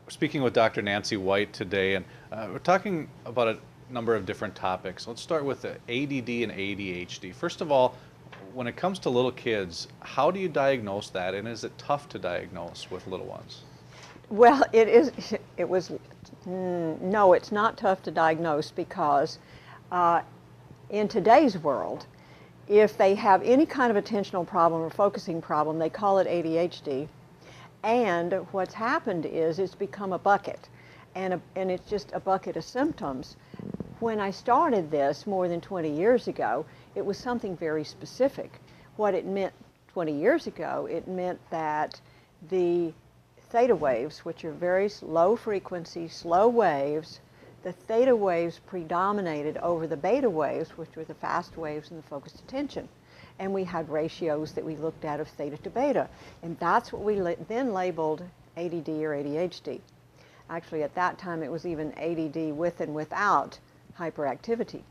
speaking with Dr. Nancy White today, and we're talking about a number of different topics. Let's start with the ADD and ADHD. First of all, when it comes to little kids, how do you diagnose that, and is it tough to diagnose with little ones? Well, no, it's not tough to diagnose because in today's world, if they have any kind of attentional problem or focusing problem, they call it ADHD. And what's happened is it's become a bucket, and it's just a bucket of symptoms. When I started this more than 20 years ago, it was something very specific. What it meant 20 years ago, it meant that the theta waves, which are very low frequency, slow waves, the theta waves predominated over the beta waves, which were the fast waves and the focused attention. And we had ratios that we looked at of theta to beta. And that's what we then labeled ADD or ADHD. Actually, at that time, it was even ADD with and without hyperactivity.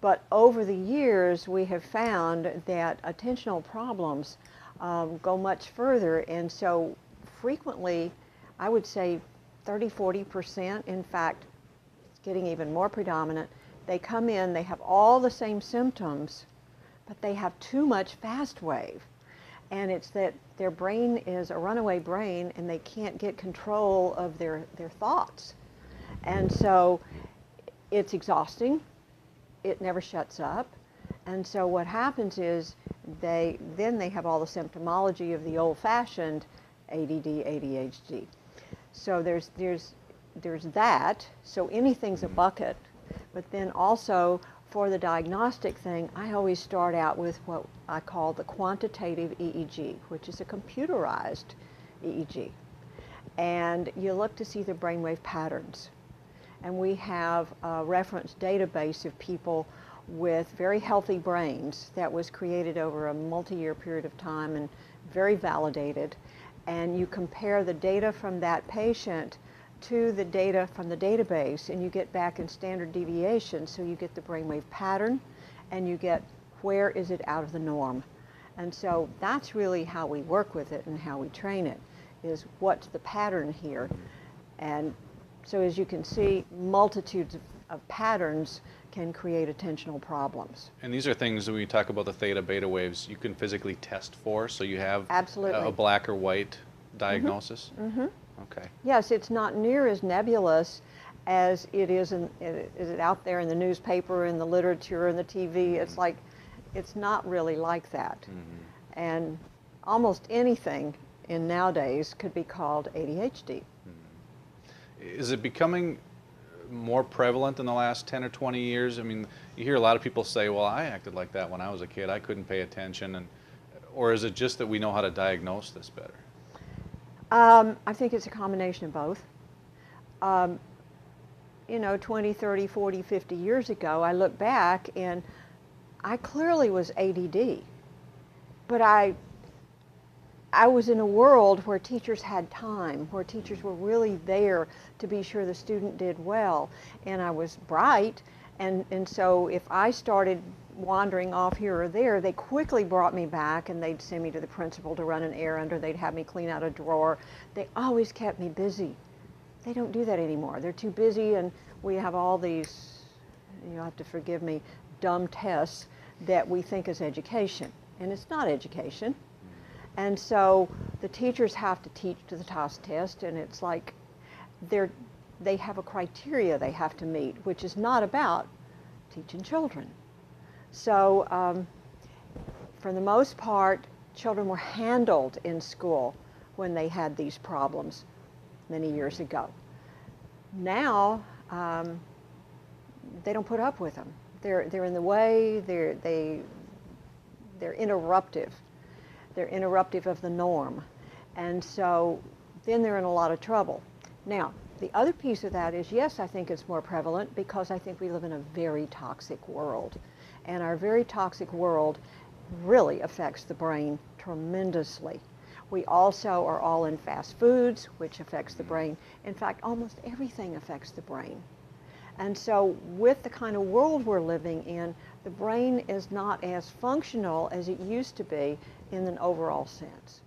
But over the years, we have found that attentional problems go much further. And so frequently, I would say 30–40%, in fact, it's getting even more predominant. They come in, they have all the same symptoms, but they have too much fast wave. And it's that their brain is a runaway brain and they can't get control of their thoughts. And so it's exhausting. It never shuts up. And so what happens is they have all the symptomology of the old-fashioned ADD, ADHD. So there's that. So anything's a bucket. But then also for the diagnostic thing, I always start out with what I call the quantitative EEG, which is a computerized EEG. And you look to see the brainwave patterns. And we have a reference database of people with very healthy brains that was created over a multi-year period of time and very validated. And you compare the data from that patient to the data from the database, and you get back in standard deviation, so you get the brainwave pattern, and you get where is it out of the norm. And so that's really how we work with it and how we train it, is what's the pattern here. And so as you can see, multitudes of patterns can create attentional problems. And these are things, when we talk about the theta beta waves, you can physically test for, so you have Absolutely. A black or white diagnosis? Mm-hmm. Okay. Yes, it's not near as nebulous as it is out there in the newspaper, in the literature, in the TV. It's like, it's not really like that. Mm-hmm. And almost anything in nowadays could be called ADHD. Mm-hmm. Is it becoming more prevalent in the last 10 or 20 years? I mean, you hear a lot of people say, well, I acted like that when I was a kid. I couldn't pay attention. Or is it just that we know how to diagnose this better? I think it's a combination of both. You know, 20, 30, 40, 50 years ago, I look back and I clearly was ADD. But I was in a world where teachers had time, where teachers were really there to be sure the student did well. And I was bright, and so if I started wandering off here or there, they quickly brought me back, and they'd send me to the principal to run an errand, or they'd have me clean out a drawer. They always kept me busy. They don't do that anymore. They're too busy, and we have all these, you'll have to forgive me, dumb tests that we think is education, and it's not education. And so the teachers have to teach to the TOS test, and it's like they have a criteria they have to meet, which is not about teaching children. So for the most part, children were handled in school when they had these problems many years ago. Now, they don't put up with them. They're in the way, they're interruptive. They're interruptive of the norm. And so then they're in a lot of trouble. Now, the other piece of that is, yes, I think it's more prevalent because I think we live in a very toxic world. And our very toxic world really affects the brain tremendously. We also are all in fast foods, which affects the brain. In fact, almost everything affects the brain. And so with the kind of world we're living in, the brain is not as functional as it used to be in an overall sense.